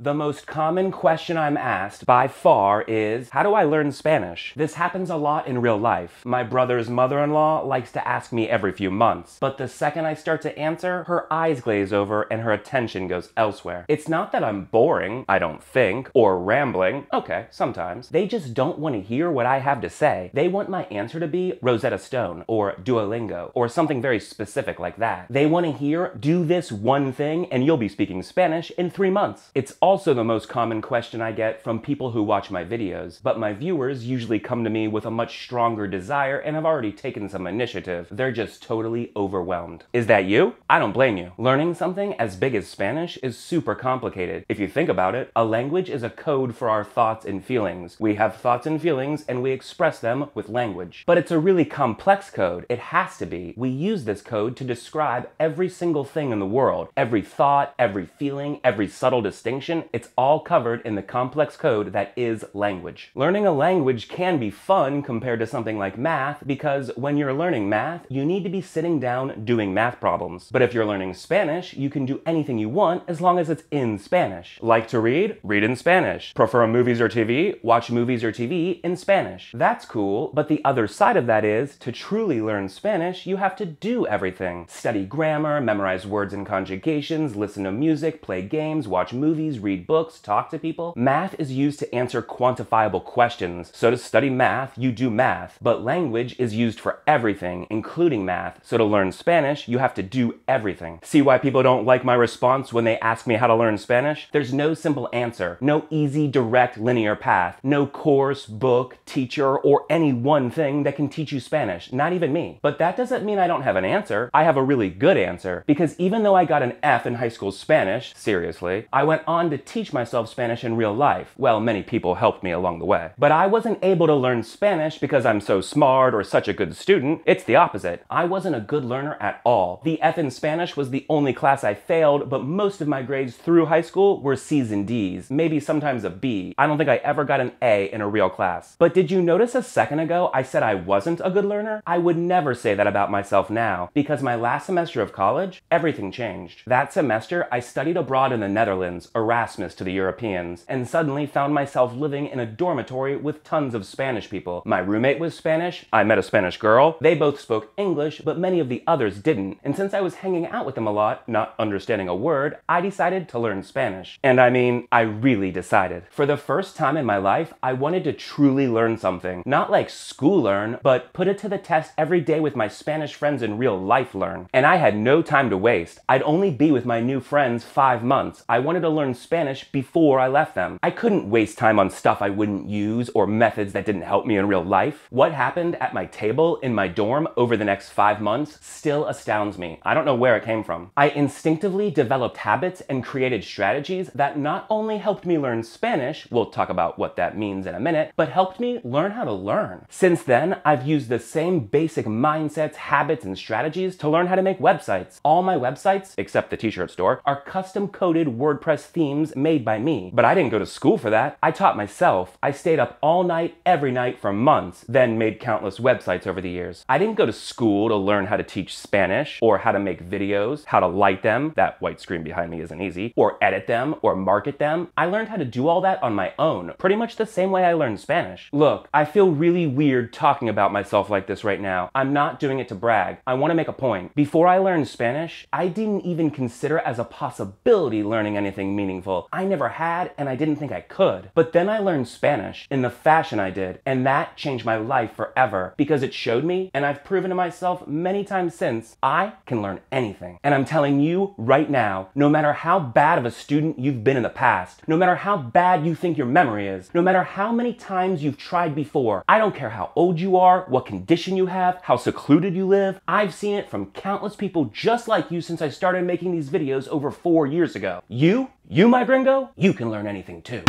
The most common question I'm asked by far is, how do I learn Spanish? This happens a lot in real life. My brother's mother-in-law likes to ask me every few months, but the second I start to answer, her eyes glaze over and her attention goes elsewhere. It's not that I'm boring, I don't think, or rambling. Okay, sometimes. They just don't want to hear what I have to say. They want my answer to be Rosetta Stone, or Duolingo, or something very specific like that. They want to hear, do this one thing and you'll be speaking Spanish in 3 months. It's also the most common question I get from people who watch my videos, but my viewers usually come to me with a much stronger desire and have already taken some initiative. They're just totally overwhelmed. Is that you? I don't blame you. Learning something as big as Spanish is super complicated. If you think about it, a language is a code for our thoughts and feelings. We have thoughts and feelings and we express them with language. But it's a really complex code. It has to be. We use this code to describe every single thing in the world. Every thought, every feeling, every subtle distinction, it's all covered in the complex code that is language. Learning a language can be fun compared to something like math because when you're learning math, you need to be sitting down doing math problems. But if you're learning Spanish, you can do anything you want as long as it's in Spanish. Like to read? Read in Spanish. Prefer movies or TV? Watch movies or TV in Spanish. That's cool, but the other side of that is, to truly learn Spanish, you have to do everything. Study grammar, memorize words and conjugations, listen to music, play games, watch movies, read books, talk to people. Math is used to answer quantifiable questions. So to study math, you do math. But language is used for everything, including math. So to learn Spanish, you have to do everything. See why people don't like my response when they ask me how to learn Spanish? There's no simple answer. No easy, direct, linear path. No course, book, teacher, or any one thing that can teach you Spanish. Not even me. But that doesn't mean I don't have an answer. I have a really good answer. Because even though I got an F in high school Spanish, seriously, I went on to teach myself Spanish in real life. Well, many people helped me along the way. But I wasn't able to learn Spanish because I'm so smart or such a good student. It's the opposite. I wasn't a good learner at all. The F in Spanish was the only class I failed, but most of my grades through high school were C's and D's, maybe sometimes a B. I don't think I ever got an A in a real class. But did you notice a second ago I said I wasn't a good learner? I would never say that about myself now, because my last semester of college, everything changed. That semester, I studied abroad in the Netherlands, Erasmus to the Europeans, and suddenly found myself living in a dormitory with tons of Spanish people. My roommate was Spanish, I met a Spanish girl, they both spoke English, but many of the others didn't. And since I was hanging out with them a lot, not understanding a word, I decided to learn Spanish. And I mean, I really decided. For the first time in my life, I wanted to truly learn something. Not like school learn, but put it to the test every day with my Spanish friends in real life learn. And I had no time to waste. I'd only be with my new friends 5 months. I wanted to learn Spanish before I left them. I couldn't waste time on stuff I wouldn't use or methods that didn't help me in real life. What happened at my table in my dorm over the next 5 months still astounds me. I don't know where it came from. I instinctively developed habits and created strategies that not only helped me learn Spanish, we'll talk about what that means in a minute, but helped me learn how to learn. Since then, I've used the same basic mindsets, habits, and strategies to learn how to make websites. All my websites, except the t-shirt store, are custom-coded WordPress themes made by me. But I didn't go to school for that. I taught myself. I stayed up all night, every night for months, then made countless websites over the years. I didn't go to school to learn how to teach Spanish, or how to make videos, how to light them, that white screen behind me isn't easy, or edit them, or market them. I learned how to do all that on my own, pretty much the same way I learned Spanish. Look, I feel really weird talking about myself like this right now. I'm not doing it to brag. I want to make a point. Before I learned Spanish, I didn't even consider as a possibility learning anything meaningful. I never had, and I didn't think I could. But then I learned Spanish in the fashion I did, and that changed my life forever because it showed me, and I've proven to myself many times since, I can learn anything. And I'm telling you right now, no matter how bad of a student you've been in the past, no matter how bad you think your memory is, no matter how many times you've tried before, I don't care how old you are, what condition you have, how secluded you live, I've seen it from countless people just like you since I started making these videos over 4 years ago. You, my gringo, you can learn anything too.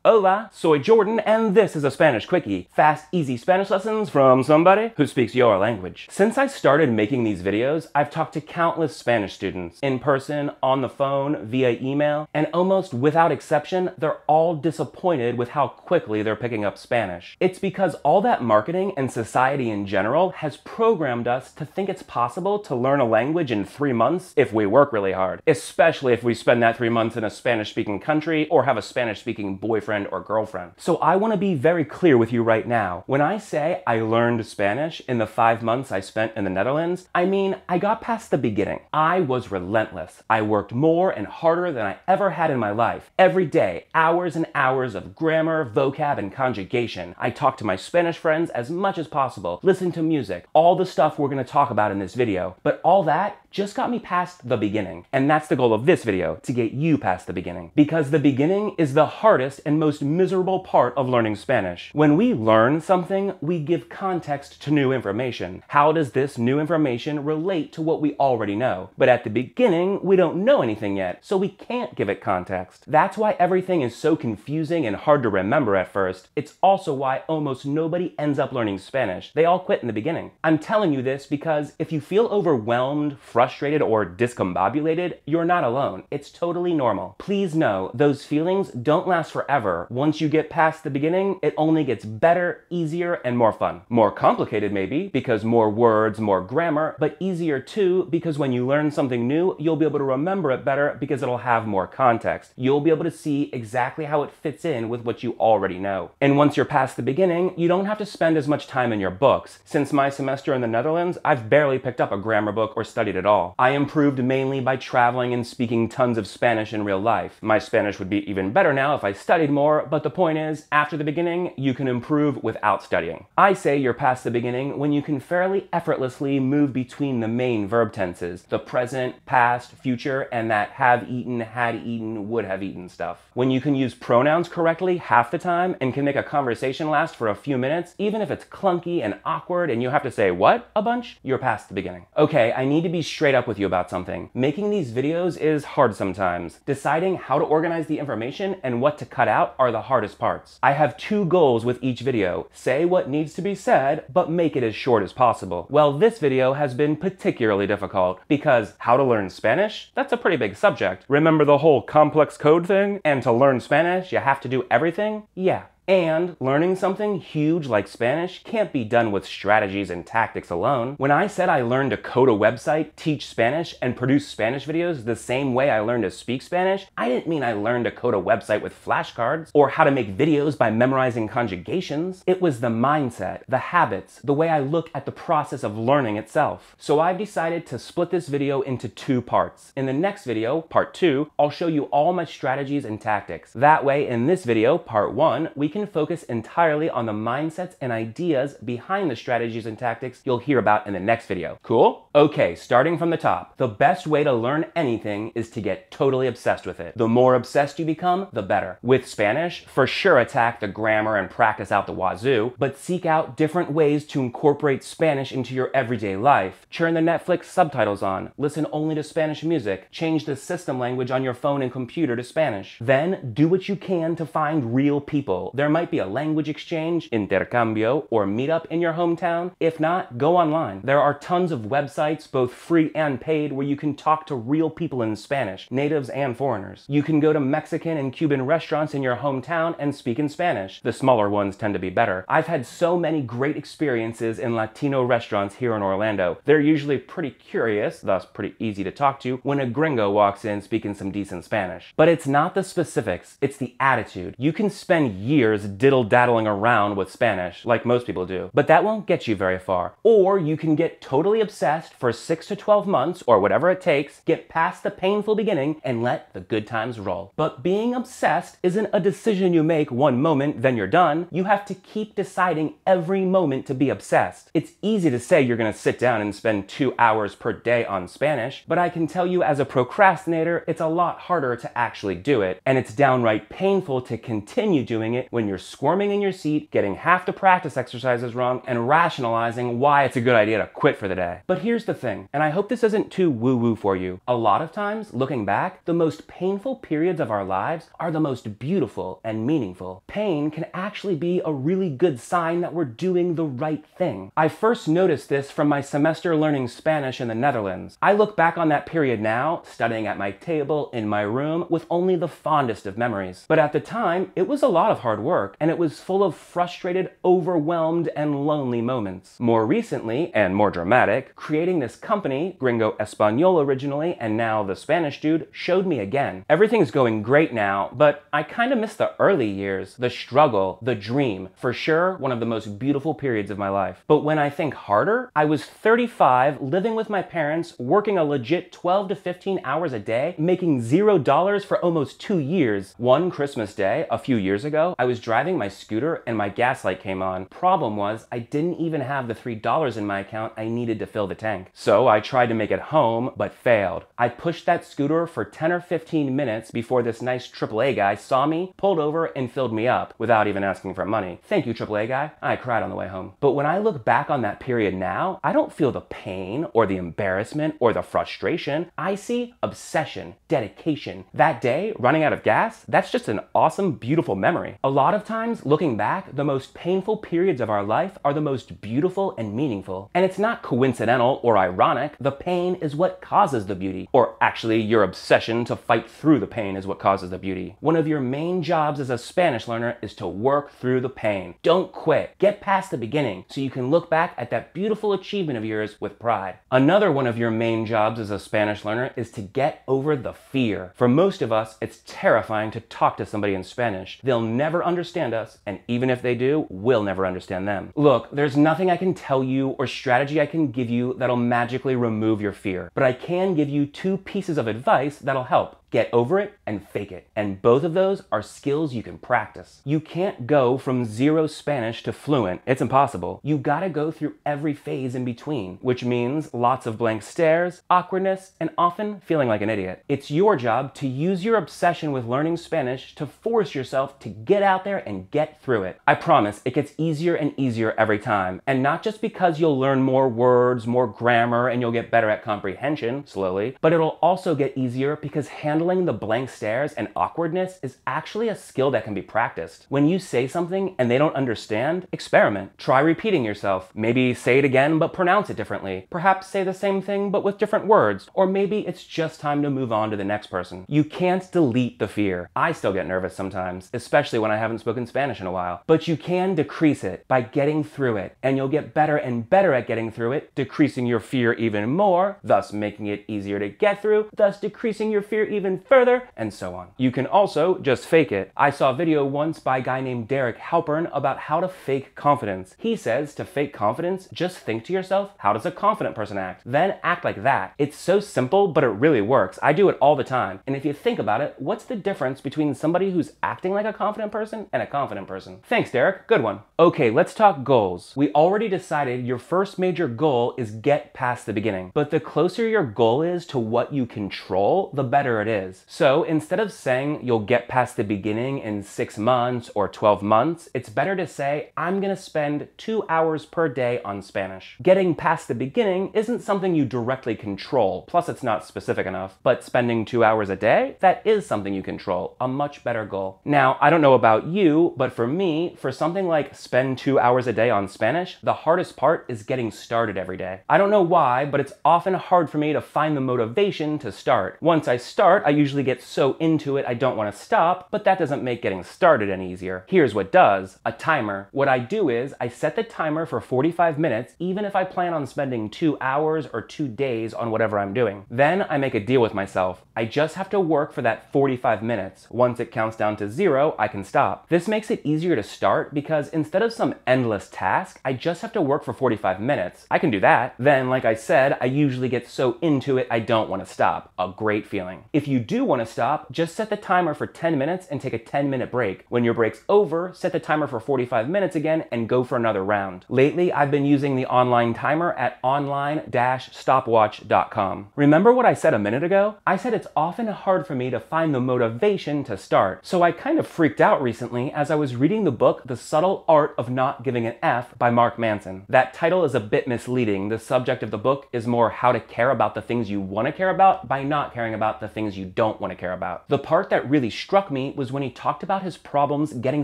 Hola, soy Jordan, and this is a Spanish Quickie. Fast, easy Spanish lessons from somebody who speaks your language. Since I started making these videos, I've talked to countless Spanish students, in person, on the phone, via email, and almost without exception, they're all disappointed with how quickly they're picking up Spanish. It's because all that marketing and society in general has programmed us to think it's possible to learn a language in 3 months if we work really hard, especially if we spend that 3 months in a Spanish-speaking country or have a Spanish-speaking boyfriend or girlfriend. So I want to be very clear with you right now. When I say I learned Spanish in the 5 months I spent in the Netherlands, I mean I got past the beginning. I was relentless. I worked more and harder than I ever had in my life. Every day, hours and hours of grammar, vocab, and conjugation. I talked to my Spanish friends as much as possible, listened to music, all the stuff we're going to talk about in this video. But all that just got me past the beginning. And that's the goal of this video, to get you past the beginning. Because the beginning is the hardest and most miserable part of learning Spanish. When we learn something, we give context to new information. How does this new information relate to what we already know? But at the beginning, we don't know anything yet, so we can't give it context. That's why everything is so confusing and hard to remember at first. It's also why almost nobody ends up learning Spanish. They all quit in the beginning. I'm telling you this because if you feel overwhelmed, frustrated, or discombobulated, you're not alone. It's totally normal. Please know, those feelings don't last forever. Once you get past the beginning, it only gets better, easier, and more fun. More complicated maybe, because more words, more grammar, but easier too, because when you learn something new, you'll be able to remember it better because it'll have more context. You'll be able to see exactly how it fits in with what you already know. And once you're past the beginning, you don't have to spend as much time in your books. Since my semester in the Netherlands, I've barely picked up a grammar book or studied at all. I improved mainly by traveling and speaking tons of Spanish in real life. My Spanish would be even better now if I studied more, but the point is, after the beginning, you can improve without studying. I say you're past the beginning when you can fairly effortlessly move between the main verb tenses, the present, past, future, and that have eaten, had eaten, would have eaten stuff. When you can use pronouns correctly half the time and can make a conversation last for a few minutes, even if it's clunky and awkward and you have to say what a bunch, you're past the beginning. Okay, I need to be straight up with you about something. Making these videos is hard sometimes. Deciding how to organize the information and what to cut out are the hardest parts. I have 2 goals with each video. Say what needs to be said, but make it as short as possible. Well, this video has been particularly difficult because how to learn Spanish? That's a pretty big subject. Remember the whole complex code thing? And to learn Spanish, you have to do everything? Yeah. And learning something huge like Spanish can't be done with strategies and tactics alone. When I said I learned to code a website, teach Spanish, and produce Spanish videos the same way I learned to speak Spanish, I didn't mean I learned to code a website with flashcards or how to make videos by memorizing conjugations. It was the mindset, the habits, the way I look at the process of learning itself. So I've decided to split this video into 2 parts. In the next video, part 2, I'll show you all my strategies and tactics. That way, in this video, part 1, we can focus entirely on the mindsets and ideas behind the strategies and tactics you'll hear about in the next video. Cool? Okay, starting from the top. The best way to learn anything is to get totally obsessed with it. The more obsessed you become, the better. With Spanish, for sure attack the grammar and practice out the wazoo, but seek out different ways to incorporate Spanish into your everyday life. Turn the Netflix subtitles on, listen only to Spanish music, change the system language on your phone and computer to Spanish. Then do what you can to find real people. There might be a language exchange, intercambio, or meetup in your hometown. If not, go online. There are tons of websites, both free and paid, where you can talk to real people in Spanish, natives and foreigners. You can go to Mexican and Cuban restaurants in your hometown and speak in Spanish. The smaller ones tend to be better. I've had so many great experiences in Latino restaurants here in Orlando. They're usually pretty curious, thus pretty easy to talk to, when a gringo walks in speaking some decent Spanish. But it's not the specifics, it's the attitude. You can spend years diddle-daddling around with Spanish, like most people do, but that won't get you very far. Or you can get totally obsessed for 6 to 12 months, or whatever it takes, get past the painful beginning, and let the good times roll. But being obsessed isn't a decision you make one moment, then you're done. You have to keep deciding every moment to be obsessed. It's easy to say you're gonna sit down and spend 2 hours per day on Spanish, but I can tell you as a procrastinator, it's a lot harder to actually do it, and it's downright painful to continue doing it when when you're squirming in your seat, getting half the practice exercises wrong, and rationalizing why it's a good idea to quit for the day. But here's the thing, and I hope this isn't too woo-woo for you. A lot of times, looking back, the most painful periods of our lives are the most beautiful and meaningful. Pain can actually be a really good sign that we're doing the right thing. I first noticed this from my semester learning Spanish in the Netherlands. I look back on that period now, studying at my table in my room, with only the fondest of memories. But at the time, it was a lot of hard work, and it was full of frustrated, overwhelmed, and lonely moments. More recently, and more dramatic, creating this company, Gringo Español originally, and now The Spanish Dude, showed me again. Everything's going great now, but I kinda miss the early years, the struggle, the dream. For sure, one of the most beautiful periods of my life. But when I think harder, I was 35, living with my parents, working a legit 12 to 15 hours a day, making $0 for almost 2 years. One Christmas day, a few years ago, I was driving my scooter and my gas light came on. Problem was, I didn't even have the $3 in my account I needed to fill the tank. So I tried to make it home, but failed. I pushed that scooter for 10 or 15 minutes before this nice AAA guy saw me, pulled over, and filled me up without even asking for money. Thank you, AAA guy. I cried on the way home. But when I look back on that period now, I don't feel the pain or the embarrassment or the frustration. I see obsession, dedication. That day, running out of gas, that's just an awesome, beautiful memory. A lot of times, looking back, the most painful periods of our life are the most beautiful and meaningful. And it's not coincidental or ironic. The pain is what causes the beauty. Or actually, your obsession to fight through the pain is what causes the beauty. One of your main jobs as a Spanish learner is to work through the pain. Don't quit. Get past the beginning so you can look back at that beautiful achievement of yours with pride. Another one of your main jobs as a Spanish learner is to get over the fear. For most of us, it's terrifying to talk to somebody in Spanish. They'll never understand us, and even if they do, we'll never understand them. Look, there's nothing I can tell you or strategy I can give you that'll magically remove your fear, but I can give you 2 pieces of advice that'll help. Get over it and fake it. And both of those are skills you can practice. You can't go from 0 Spanish to fluent. It's impossible. You gotta go through every phase in between, which means lots of blank stares, awkwardness, and often feeling like an idiot. It's your job to use your obsession with learning Spanish to force yourself to get out there and get through it. I promise it gets easier and easier every time. And not just because you'll learn more words, more grammar, and you'll get better at comprehension slowly, but it'll also get easier because handling the blank stares and awkwardness is actually a skill that can be practiced. When you say something and they don't understand, experiment. Try repeating yourself. Maybe say it again but pronounce it differently. Perhaps say the same thing but with different words. Or maybe it's just time to move on to the next person. You can't delete the fear. I still get nervous sometimes, especially when I haven't spoken Spanish in a while. But you can decrease it by getting through it, and you'll get better and better at getting through it, decreasing your fear even more, thus making it easier to get through, thus decreasing your fear even further, and so on. You can also just fake it. I saw a video once by a guy named Derek Halpern about how to fake confidence. He says to fake confidence, just think to yourself, how does a confident person act? Then act like that. It's so simple, but it really works. I do it all the time. And if you think about it, what's the difference between somebody who's acting like a confident person and a confident person? Thanks, Derek. Good one. Okay, let's talk goals. We already decided your first major goal is get past the beginning. But the closer your goal is to what you control, the better it is. So instead of saying you'll get past the beginning in 6 months or 12 months, it's better to say, I'm gonna spend 2 hours per day on Spanish. Getting past the beginning isn't something you directly control, plus it's not specific enough, but spending 2 hours a day, that is something you control, a much better goal. Now, I don't know about you, but for me, for something like spend 2 hours a day on Spanish, the hardest part is getting started every day. I don't know why, but it's often hard for me to find the motivation to start. Once I start, I usually get so into it I don't want to stop, but that doesn't make getting started any easier. Here's what does: a timer. What I do is I set the timer for 45 minutes, even if I plan on spending 2 hours or 2 days on whatever I'm doing. Then I make a deal with myself. I just have to work for that 45 minutes. Once it counts down to 0, I can stop. This makes it easier to start because instead of some endless task, I just have to work for 45 minutes. I can do that. Then, like I said, I usually get so into it I don't want to stop. A great feeling. If you you do want to stop, just set the timer for 10 minutes and take a 10-minute break. When your break's over, set the timer for 45 minutes again and go for another round. Lately, I've been using the online timer at online-stopwatch.com. Remember what I said a minute ago? I said it's often hard for me to find the motivation to start. So I kind of freaked out recently as I was reading the book The Subtle Art of Not Giving an F by Mark Manson. That title is a bit misleading. The subject of the book is more how to care about the things you want to care about by not caring about the things you don't want to care about. The part that really struck me was when he talked about his problems getting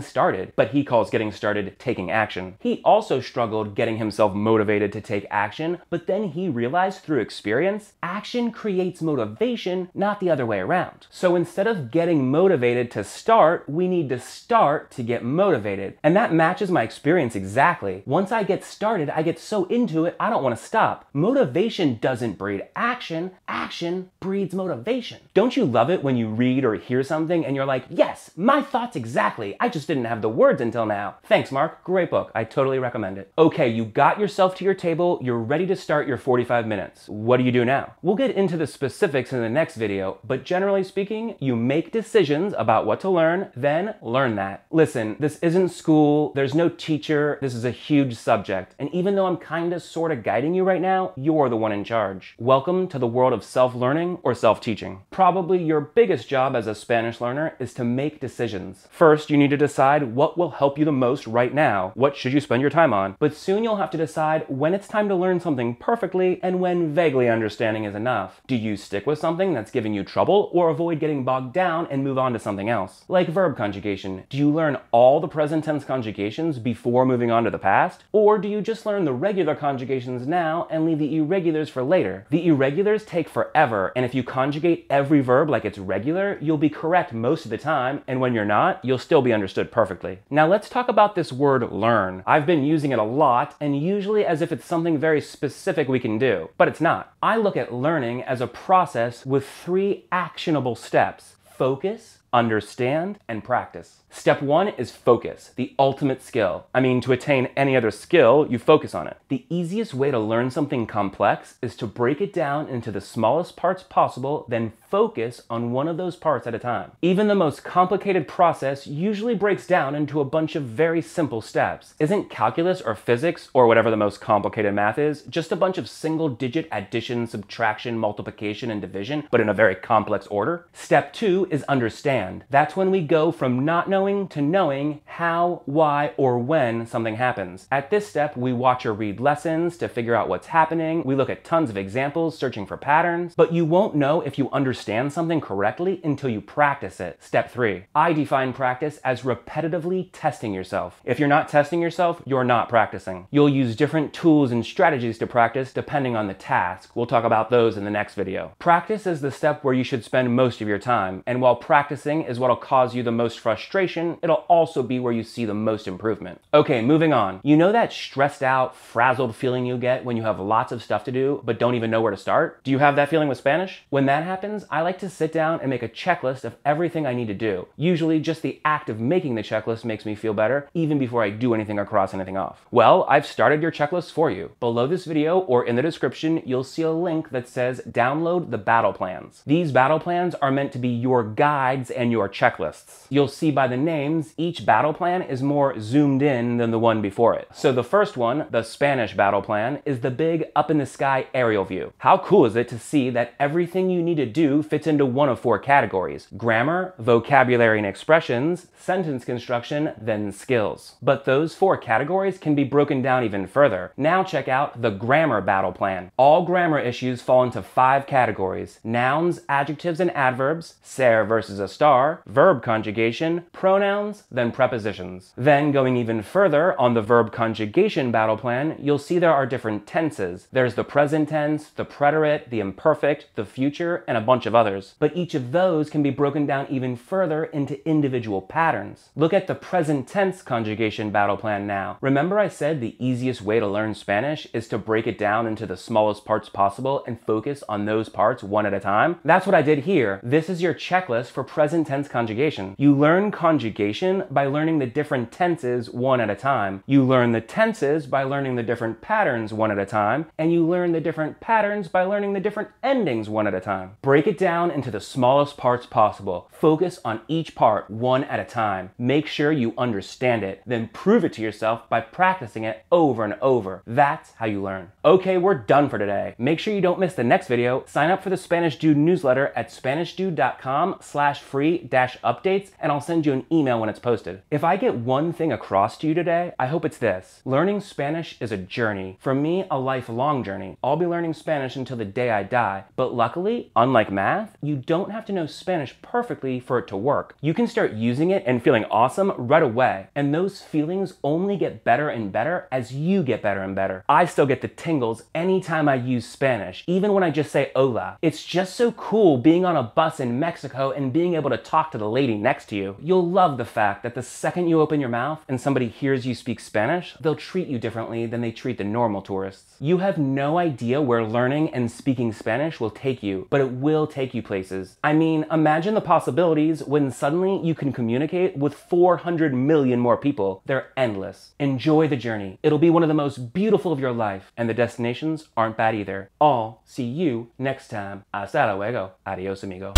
started, but he calls getting started taking action. He also struggled getting himself motivated to take action, but then he realized through experience, action creates motivation, not the other way around. So instead of getting motivated to start, we need to start to get motivated. And that matches my experience exactly. Once I get started, I get so into it, I don't want to stop. Motivation doesn't breed action. Action breeds motivation. Don't you love it when you read or hear something and you're like, yes, my thoughts exactly. I just didn't have the words until now. Thanks, Mark. Great book. I totally recommend it. Okay, you got yourself to your table. You're ready to start your 45 minutes. What do you do now? We'll get into the specifics in the next video, but generally speaking, you make decisions about what to learn, then learn that. Listen, this isn't school. There's no teacher. This is a huge subject. And even though I'm kinda sorta guiding you right now, you're the one in charge. Welcome to the world of self-learning or self-teaching. Probably your biggest job as a Spanish learner is to make decisions. First, you need to decide what will help you the most right now. What should you spend your time on? But soon you'll have to decide when it's time to learn something perfectly and when vaguely understanding is enough. Do you stick with something that's giving you trouble or avoid getting bogged down and move on to something else? Like verb conjugation. Do you learn all the present tense conjugations before moving on to the past? Or do you just learn the regular conjugations now and leave the irregulars for later? The irregulars take forever, and if you conjugate every verb like it's regular, you'll be correct most of the time, and when you're not, you'll still be understood perfectly. Now let's talk about this word learn. I've been using it a lot, and usually as if it's something very specific we can do, but it's not. I look at learning as a process with 3 actionable steps: focus, understand, and practice. Step 1 is focus, the ultimate skill. I mean, to attain any other skill, you focus on it. The easiest way to learn something complex is to break it down into the smallest parts possible, then focus on one of those parts at a time. Even the most complicated process usually breaks down into a bunch of very simple steps. Isn't calculus or physics, or whatever the most complicated math is, just a bunch of single-digit addition, subtraction, multiplication, and division, but in a very complex order? Step 2 is understand. That's when we go from not knowing to knowing how, why, or when something happens. At this step, we watch or read lessons to figure out what's happening. We look at tons of examples, searching for patterns, but you won't know if you understand something correctly until you practice it. Step 3. I define practice as repetitively testing yourself. If you're not testing yourself, you're not practicing. You'll use different tools and strategies to practice depending on the task. We'll talk about those in the next video. Practice is the step where you should spend most of your time, and while practicing is what'll cause you the most frustration, it'll also be where you see the most improvement. Okay, moving on. You know that stressed out, frazzled feeling you get when you have lots of stuff to do but don't even know where to start? Do you have that feeling with Spanish? When that happens, I like to sit down and make a checklist of everything I need to do. Usually just the act of making the checklist makes me feel better, even before I do anything or cross anything off. Well, I've started your checklist for you. Below this video or in the description, you'll see a link that says download the battle plans. These battle plans are meant to be your guides and your checklists. You'll see by the names, each battle plan is more zoomed in than the one before it. So the first one, the Spanish battle plan, is the big up in the sky aerial view. How cool is it to see that everything you need to do fits into one of 4 categories: grammar, vocabulary and expressions, sentence construction, then skills. But those 4 categories can be broken down even further. Now check out the grammar battle plan. All grammar issues fall into 5 categories: nouns, adjectives and adverbs, ser versus a star, verb conjugation, pronouns, then prepositions. Then going even further on the verb conjugation battle plan, you'll see there are different tenses. There's the present tense, the preterite, the imperfect, the future, and a bunch of others. But each of those can be broken down even further into individual patterns. Look at the present tense conjugation battle plan now. Remember I said the easiest way to learn Spanish is to break it down into the smallest parts possible and focus on those parts one at a time? That's what I did here. This is your checklist for present tense conjugation. You learn conjugation conjugation by learning the different tenses one at a time. You learn the tenses by learning the different patterns one at a time, and you learn the different patterns by learning the different endings one at a time. Break it down into the smallest parts possible. Focus on each part one at a time. Make sure you understand it, then prove it to yourself by practicing it over and over. That's how you learn. Okay, we're done for today. Make sure you don't miss the next video. Sign up for the Spanish Dude newsletter at SpanishDude.com/free-updates, and I'll send you an email when it's posted. If I get one thing across to you today, I hope it's this. Learning Spanish is a journey. For me, a lifelong journey. I'll be learning Spanish until the day I die. But luckily, unlike math, you don't have to know Spanish perfectly for it to work. You can start using it and feeling awesome right away. And those feelings only get better and better as you get better and better. I still get the tingles anytime I use Spanish, even when I just say hola. It's just so cool being on a bus in Mexico and being able to talk to the lady next to you. You'll love the fact that the second you open your mouth and somebody hears you speak Spanish, they'll treat you differently than they treat the normal tourists. You have no idea where learning and speaking Spanish will take you, but it will take you places. I mean, imagine the possibilities when suddenly you can communicate with 400 million more people. They're endless. Enjoy the journey. It'll be one of the most beautiful of your life, and the destinations aren't bad either. I'll see you next time. Hasta luego. Adios, amigo.